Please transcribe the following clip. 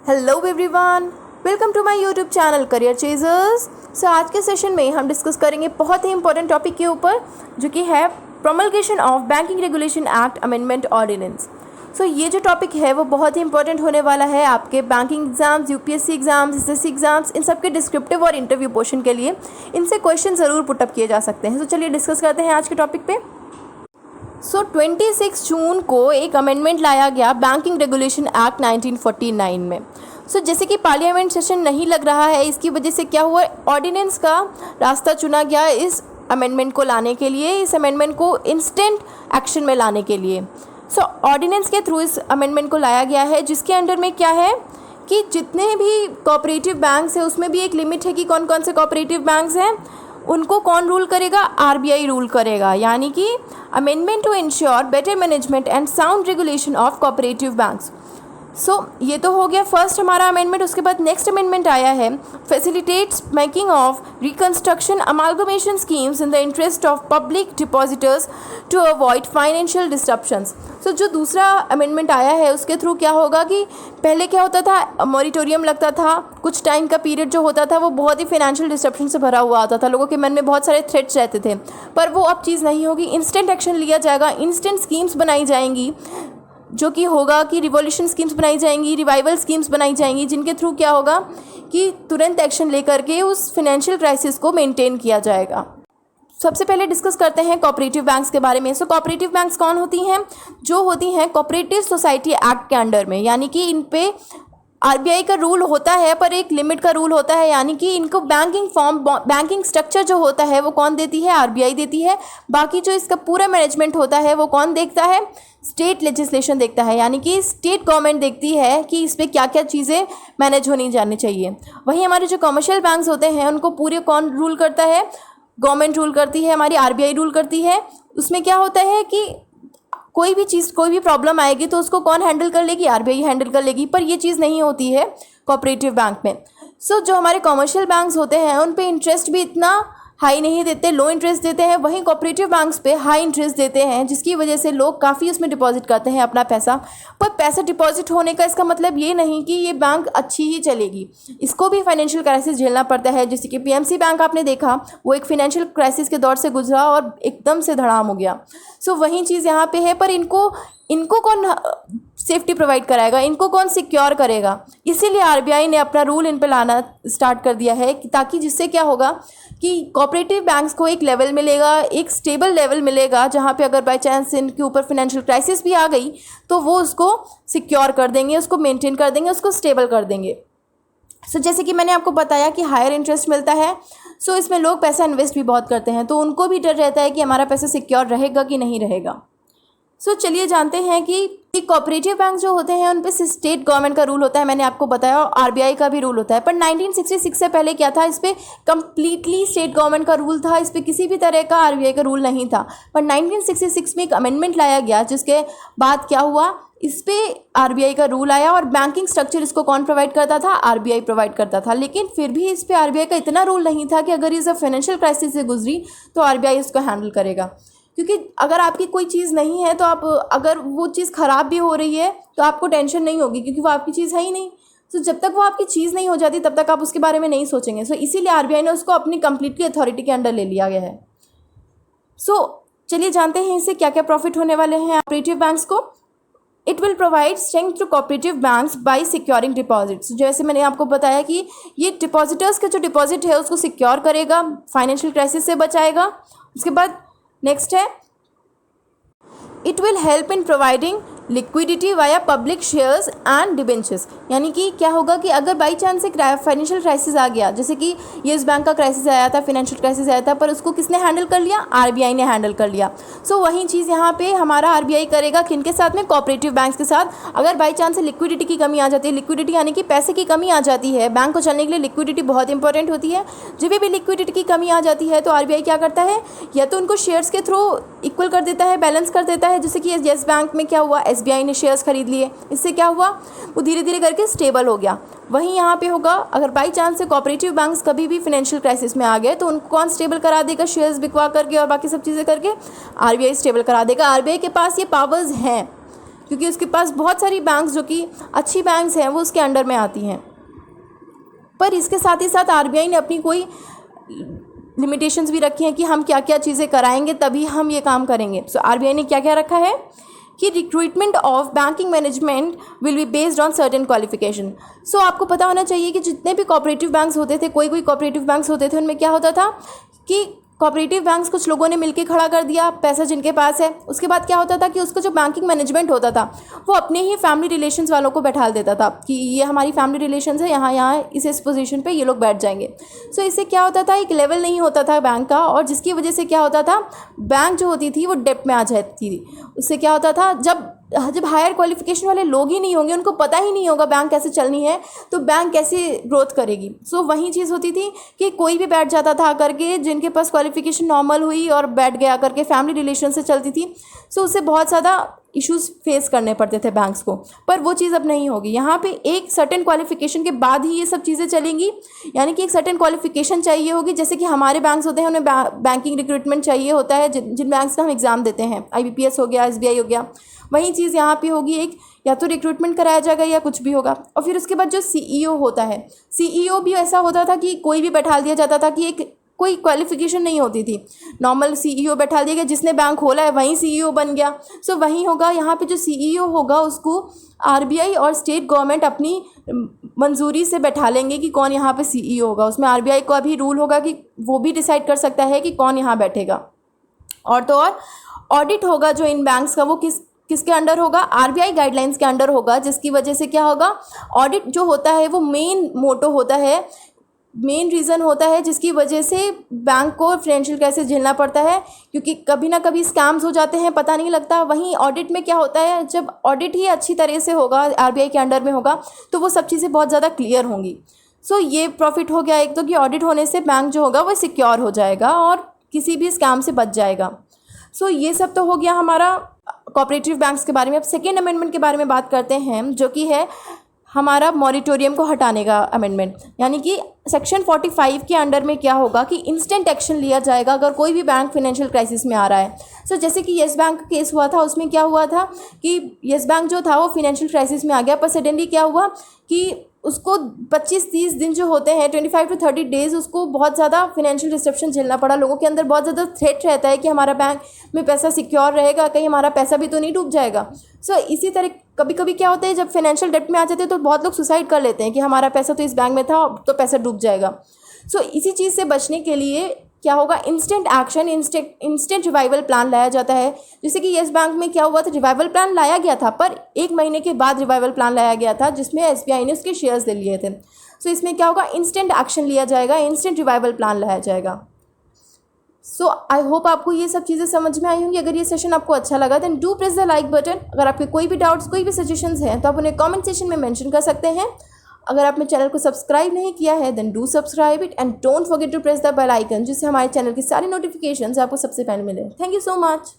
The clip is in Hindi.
Hello everyone, welcome to my YouTube channel career chasers. So आज के सेशन में हम डिस्कस करेंगे बहुत ही इंपॉर्टेंट टॉपिक के ऊपर, जो कि है promulgation of banking regulation act amendment ordinance. So ये जो टॉपिक है वो बहुत ही इंपॉर्टेंट होने वाला है आपके banking exams, UPSC exams, SSC exams, इन सब के डिस्क्रिप्टिव और इंटरव्यू पोर्शन के लिए इनसे क्वेश्चन ज़रूर पुटअप किए जा सकते हैं। तो चलिए डिस्कस करते हैं आज के टॉपिक पे। 26 जून को एक अमेंडमेंट लाया गया बैंकिंग रेगुलेशन एक्ट 1949 में। जैसे कि पार्लियामेंट सेशन नहीं लग रहा है, इसकी वजह से क्या हुआ, ऑर्डिनेंस का रास्ता चुना गया इस अमेंडमेंट को लाने के लिए, इस अमेंडमेंट को इंस्टेंट एक्शन में लाने के लिए। ऑर्डिनेंस के थ्रू इस अमेंडमेंट को लाया गया है, जिसके अंडर में क्या है कि जितने भी कोऑपरेटिव बैंक्स हैं उसमें भी एक लिमिट है कि कौन कौन से कोऑपरेटिव बैंक्स हैं, उनको कौन रूल करेगा, आरबीआई रूल करेगा। यानी कि amendment to ensure better management and sound regulation of cooperative banks. ये तो हो गया फर्स्ट हमारा अमेंडमेंट। उसके बाद नेक्स्ट अमेंडमेंट आया है facilitates making of reconstruction amalgamation schemes in the interest of public depositors to avoid financial disruptions. जो दूसरा अमेंडमेंट आया है उसके थ्रू क्या होगा कि पहले क्या होता था, मॉरिटोरियम लगता था, कुछ टाइम का पीरियड जो होता था वो बहुत ही फाइनेंशियल डिस्ट्रप्शन से भरा हुआ आता था, लोगों के मन में बहुत सारे थ्रेट्स रहते थे, पर वो अब चीज़ नहीं होगी, इंस्टेंट एक्शन लिया जाएगा, इंस्टेंट स्कीम्स बनाई जाएंगी, जो कि होगा कि रिवॉल्यूशन स्कीम्स बनाई जाएंगी, रिवाइवल स्कीम्स बनाई जाएंगी, जिनके थ्रू क्या होगा कि तुरंत एक्शन लेकर के उस फाइनेंशियल क्राइसिस को मेंटेन किया जाएगा। सबसे पहले डिस्कस करते हैं कोऑपरेटिव बैंक्स के बारे में। कोऑपरेटिव बैंक्स कौन होती हैं? जो होती हैं कोऑपरेटिव सोसाइटी एक्ट के अंडर में, यानी कि इन पे आरबीआई का रूल होता है पर एक लिमिट का रूल होता है, यानी कि इनको बैंकिंग फॉर्म, बैंकिंग स्ट्रक्चर जो होता है वो कौन देती है, आरबीआई देती है। बाकी जो इसका पूरा मैनेजमेंट होता है वो कौन देखता है, स्टेट लेजिस्लेशन देखता है, यानी कि स्टेट गवर्नमेंट देखती है कि इस पर क्या क्या चीज़ें मैनेज होनी जानी चाहिए। वहीं हमारे जो कमर्शियल बैंक्स होते हैं उनको पूरे कौन रूल करता है, गवर्नमेंट रूल करती है, हमारी आरबीआई रूल करती है। उसमें क्या होता है कि कोई भी चीज़, कोई भी प्रॉब्लम आएगी तो उसको कौन हैंडल कर लेगी, आरबीआई हैंडल कर लेगी, पर ये चीज़ नहीं होती है कोऑपरेटिव बैंक में। जो हमारे कमर्शियल बैंक्स होते हैं उन पे इंटरेस्ट भी इतना हाई नहीं देते, लो इंटरेस्ट देते हैं, वहीं कोऑपरेटिव बैंक्स पे हाई इंटरेस्ट देते हैं, जिसकी वजह से लोग काफ़ी उसमें डिपॉजिट करते हैं अपना पैसा। पर पैसा डिपॉजिट होने का इसका मतलब ये नहीं कि ये बैंक अच्छी ही चलेगी, इसको भी फाइनेंशियल क्राइसिस झेलना पड़ता है। जैसे कि पीएमसी बैंक आपने देखा, वो एक फाइनेंशियल क्राइसिस के दौर से गुजरा और एकदम से धड़ाम हो गया। वही चीज़ यहाँ पे है, पर इनको कौन सेफ्टी प्रोवाइड कराएगा, इनको कौन सिक्योर करेगा? इसीलिए आरबीआई ने अपना रूल इन पे लाना स्टार्ट कर दिया है, ताकि जिससे क्या होगा कि कोऑपरेटिव बैंक्स को एक लेवल मिलेगा, एक स्टेबल लेवल मिलेगा, जहाँ पे अगर बाय चांस इनके ऊपर फाइनेंशियल क्राइसिस भी आ गई तो वो उसको सिक्योर कर देंगे, उसको मेंटेन कर देंगे, उसको स्टेबल कर देंगे। जैसे कि मैंने आपको बताया कि हायर इंटरेस्ट मिलता है, इसमें लोग पैसा इन्वेस्ट भी बहुत करते हैं, तो उनको भी डर रहता है कि हमारा पैसा सिक्योर रहेगा कि नहीं रहेगा। चलिए जानते हैं कि कोऑपरेटिव बैंक जो होते हैं उन पे स्टेट गवर्नमेंट का रूल होता है, मैंने आपको बताया, और आरबीआई का भी रूल होता है। पर 1966 से पहले क्या था, इस पर कम्प्लीटली स्टेट गवर्नमेंट का रूल था, इस पर किसी भी तरह का आरबीआई का रूल नहीं था। पर 1966 में एक अमेंडमेंट लाया गया, जिसके बाद क्या हुआ, इस पे आरबीआई का रूल आया और बैंकिंग स्ट्रक्चर इसको कौन प्रोवाइड करता था, आरबीआई प्रोवाइड करता था। लेकिन फिर भी इस पे आरबीआई का इतना रूल नहीं था कि अगर ये सब फाइनेंशियल क्राइसिस से गुजरी तो आरबीआई इसको हैंडल करेगा। क्योंकि अगर आपकी कोई चीज़ नहीं है तो आप, अगर वो चीज़ ख़राब भी हो रही है तो आपको टेंशन नहीं होगी, क्योंकि वो आपकी चीज़ है ही नहीं। जब तक वो आपकी चीज़ नहीं हो जाती तब तक आप उसके बारे में नहीं सोचेंगे। इसीलिए आरबीआई ने उसको अपनी कंप्लीटली अथॉरिटी के अंडर ले लिया गया है। चलिए जानते हैं इससे क्या क्या प्रॉफिट होने वाले हैं कोऑपरेटिव बैंक्स को। It will provide strength to cooperative banks by securing deposits. जैसे मैंने आपको बताया कि ये डिपॉजिटर्स का जो डिपॉजिट है उसको सिक्योर करेगा, फाइनेंशियल क्राइसिस से बचाएगा। उसके बाद नेक्स्ट है, it will help in providing liquidity via public shares and debentures. यानी कि क्या होगा कि अगर बाई चांस एक फाइनेंशियल क्राइसिस आ गया, जैसे कि येस बैंक का क्राइसिस आया था, फाइनेंशियल क्राइसिस आया था, पर उसको किसने हैंडल कर लिया, आरबीआई ने हैंडल कर लिया। वही चीज़ यहाँ पे हमारा आरबीआई करेगा, किनके साथ में, कोऑपरेटिव बैंक्स के साथ। अगर बाई चांस लिक्विडिटी की कमी आ जाती है, लिक्विडिटी यानी कि पैसे की कमी आ जाती है, बैंक को चलने के लिए लिक्विडिटी बहुत इंपॉर्टेंट होती है। जब भी लिक्विडिटी की कमी आ जाती है तो आरबीआई क्या करता है, या तो उनको शेयर्स के थ्रू इक्वल कर देता है, बैलेंस कर देता है। जैसे कि येस बैंक में क्या हुआ, एसबीआई ने शेयर्स खरीद लिए, इससे क्या हुआ, वो धीरे धीरे करके स्टेबल हो गया। वहीं यहाँ पे होगा, अगर बाई चांस से कोऑपरेटिव बैंक्स कभी भी फाइनेंशियल क्राइसिस में आ गए तो उनको कौन स्टेबल करा देगा, शेयर्स बिकवा करके और बाकी सब चीज़ें करके आरबीआई स्टेबल करा देगा। आरबीआई के पास ये पावर्स हैं, क्योंकि उसके पास बहुत सारी बैंक्स जो कि अच्छी बैंक्स हैं वो उसके अंडर में आती हैं। पर इसके साथ ही साथ आरबीआई ने अपनी कोई लिमिटेशंस भी रखी हैं कि हम क्या क्या चीज़ें कराएंगे तभी हम ये काम करेंगे। सो आरबीआई ने क्या क्या रखा है कि recruitment of banking management will be based on certain qualification. So आपको पता होना चाहिए कि जितने भी कोऑपरेटिव बैंक्स होते थे, कोई कोऑपरेटिव बैंक्स होते थे, उनमें क्या होता था कि कोऑपरेटिव बैंक्स कुछ लोगों ने मिलकर खड़ा कर दिया पैसा जिनके पास है। उसके बाद क्या होता था कि उसका जो बैंकिंग मैनेजमेंट होता था वो अपने ही फैमिली रिलेशंस वालों को बैठा देता था कि ये हमारी फैमिली रिलेशंस है, यहाँ इस पोजीशन पे ये लोग बैठ जाएंगे। सो इससे क्या होता था, एक लेवल नहीं होता था बैंक का, और जिसकी वजह से क्या होता था, बैंक जो होती थी वो डेप्ट में आ जाती थी। उससे क्या होता था, जब हायर क्वालिफिकेशन वाले लोग ही नहीं होंगे, उनको पता ही नहीं होगा बैंक कैसे चलनी है, तो बैंक कैसे ग्रोथ करेगी। सो वही चीज़ होती थी कि कोई भी बैठ जाता था करके, जिनके पास क्वालिफिकेशन नॉर्मल हुई और बैठ गया करके, फैमिली रिलेशन से चलती थी। सो उससे बहुत ज़्यादा इश्यूज़ फेस करने पड़ते थे बैंक्स को। पर वो चीज़ अब नहीं होगी। यहाँ पे एक सर्टेन क्वालिफिकेशन के बाद ही ये सब चीज़ें चलेंगी, यानी कि एक सर्टेन क्वालिफिकेशन चाहिए होगी। जैसे कि हमारे बैंक्स होते हैं, उन्हें बैंकिंग रिक्रूटमेंट चाहिए होता है, जिन बैंक्स का हम एग्ज़ाम देते हैं, IBPS हो गया, SBI हो गया, वही चीज़ यहाँ पे होगी। एक या तो रिक्रूटमेंट कराया जाएगा या कुछ भी होगा। और फिर उसके बाद जो CEO होता है, CEO भी ऐसा होता था कि कोई भी बैठा दिया जाता था कि एक कोई क्वालिफिकेशन नहीं होती थी, नॉर्मल CEO बैठा दिया गया, जिसने बैंक खोला है वहीं CEO बन गया। सो वहीं होगा यहाँ पे जो CEO होगा उसको RBI और स्टेट गवर्नमेंट अपनी मंजूरी से बैठा लेंगे कि कौन यहाँ पे CEO होगा। उसमें RBI का भी रूल होगा कि वो भी डिसाइड कर सकता है कि कौन यहाँ बैठेगा। और तो और ऑडिट होगा जो इन बैंक्स का, वो किसके अंडर होगा, RBI गाइडलाइंस के अंडर होगा। जिसकी वजह से क्या होगा, ऑडिट जो होता है वो मेन मोटो होता है, मेन रीज़न होता है जिसकी वजह से बैंक को फाइनेंशियल क्राइसिस झेलना पड़ता है, क्योंकि कभी ना कभी स्कैम्स हो जाते हैं, पता नहीं लगता। वहीं ऑडिट में क्या होता है, जब ऑडिट ही अच्छी तरह से होगा, RBI के अंडर में होगा, तो वो सब चीज़ें बहुत ज़्यादा क्लियर होंगी। सो ये प्रॉफिट हो गया एक तो, कि ऑडिट होने से बैंक जो होगा वो सिक्योर हो जाएगा और किसी भी स्कैम से बच जाएगा। सो ये सब तो हो गया हमारा कोऑपरेटिव बैंक्स के बारे में। अब सेकेंड अमेंडमेंट के बारे में बात करते हैं, जो कि है हमारा मॉरिटोरियम को हटाने का अमेंडमेंट। यानी कि सेक्शन 45 के अंडर में क्या होगा कि इंस्टेंट एक्शन लिया जाएगा अगर कोई भी बैंक फाइनेंशियल क्राइसिस में आ रहा है। सो जैसे कि येस बैंक का केस हुआ था, उसमें क्या हुआ था कि येस बैंक जो था वो फाइनेंशियल क्राइसिस में आ गया, पर सडनली क्या हुआ कि उसको 25-30 दिन जो होते हैं, 25 to 30 डेज़, उसको बहुत ज़्यादा फाइनेंशियल डिस्ट्रप्शन झेलना पड़ा। लोगों के अंदर बहुत ज़्यादा थ्रेट रहता है कि हमारा बैंक में पैसा सिक्योर रहेगा, कहीं हमारा पैसा भी तो नहीं डूब जाएगा। सो इसी तरह कभी कभी क्या होता है, जब फाइनेंशियल डेट में आ जाते हैं तो बहुत लोग सुसाइड कर लेते हैं कि हमारा पैसा तो इस बैंक में था, तो पैसा डूब जाएगा। सो इसी चीज़ से बचने के लिए क्या होगा, instant action, instant revival plan लाया जाता है। जैसे कि येस बैंक में क्या हुआ था, रिवाइवल प्लान लाया गया था, पर 1 महीने के बाद रिवाइवल प्लान लाया गया था, जिसमें SBI ने उसके शेयर्स ले लिए थे। सो इसमें क्या होगा, इंस्टेंट एक्शन लिया जाएगा, इंस्टेंट रिवाइवल प्लान लाया जाएगा। सो आई होप आपको ये सब चीज़ें समझ में आई होंगी। अगर ये सेशन आपको अच्छा लगा then do press the like button. अगर आपके कोई भी डाउट्स, कोई भी सजेशंस हैं तो आप उन्हें कमेंट सेक्शन में मेंशन कर सकते हैं। अगर आपने चैनल को सब्सक्राइब नहीं किया है then do subscribe it and don't forget to press the bell icon, जिससे हमारे चैनल की सारी नोटिफिकेशंस आपको सबसे पहले मिले। Thank you so much.